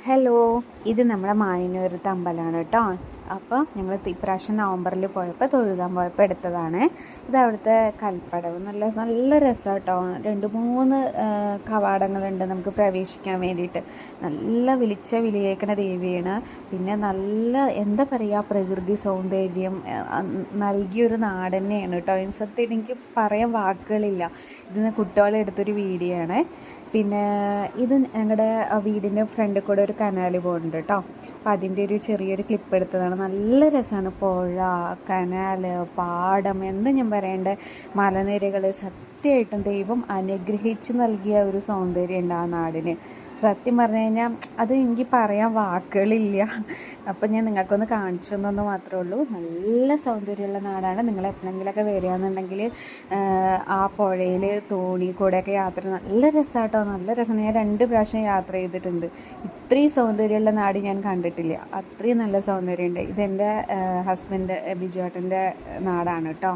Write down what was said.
Hello, ഇത് നമ്മുടെ മായന്നൂരത്തെ അമ്പലമാണ് കേട്ടോ. അപ്പോൾ ഞങ്ങൾ ഇപ്രാവശ്യം നവംബറിൽ പോയപ്പോൾ തൊഴുകാൻ പോയപ്പോൾ എടുത്തതാണ്. ഇത് അവിടുത്തെ കൽപ്പടവ് നല്ല നല്ല രസം കേട്ടോ. 2-3 കവാടങ്ങളുണ്ട് നമുക്ക് പ്രവേശിക്കാൻ വേണ്ടിയിട്ട്. നല്ല വിളിയേക്കണ ദേവിയാണ്. പിന്നെ നല്ല എന്താ പറയുക, പ്രകൃതി സൗന്ദര്യം നൽകിയൊരു നാട് തന്നെയാണ് കേട്ടോ. സത്യമായിട്ട് എനിക്ക് പറയാൻ വാക്കുകളില്ല. ഇതിന് കുട്ടികളെടുത്തൊരു വീഡിയോ ആണ്. പിന്നെ ഇത് ഞങ്ങളുടെ വീടിൻ്റെ ഫ്രണ്ടിൽ കൂടെ ഒരു കനാൽ പോകുന്നുണ്ട് കേട്ടോ. അപ്പോൾ അതിൻ്റെ ഒരു ചെറിയൊരു ക്ലിപ്പ് എടുത്തതാണ്. നല്ല രസമാണ്. പുഴ, കനാൽ, പാടം, എന്താ ഞാൻ പറയേണ്ടത്, മലനിരകൾ. സത്യമായിട്ടും ദൈവം അനുഗ്രഹിച്ച് നൽകിയ ഒരു സൗന്ദര്യം ഉണ്ട് ആ നാടിന്. സത്യം പറഞ്ഞു കഴിഞ്ഞാൽ അത് എനിക്ക് പറയാൻ വാക്കുകളില്ല. അപ്പം ഞാൻ നിങ്ങൾക്കൊന്ന് കാണിച്ചു തന്നെന്ന് മാത്രമേ ഉള്ളൂ. നല്ല സൗന്ദര്യമുള്ള നാടാണ്. നിങ്ങൾ എപ്പോഴെങ്കിലുമൊക്കെ വരികയാണെന്നുണ്ടെങ്കിൽ ആ പുഴയിൽ തോണി കൂടെയൊക്കെ യാത്ര നല്ല രസമാട്ടോ. നല്ല രസമാണ്. ഞാൻ 2 പ്രാവശ്യം യാത്ര ചെയ്തിട്ടുണ്ട്. ഇത്രയും സൗന്ദര്യമുള്ള നാട് ഞാൻ കണ്ടിട്ടില്ല. അത്രയും നല്ല സൗന്ദര്യമുണ്ട്. ഇതെൻ്റെ ഹസ്ബൻഡ് ബിജുവേട്ടൻ്റെ നാടാണ് കേട്ടോ.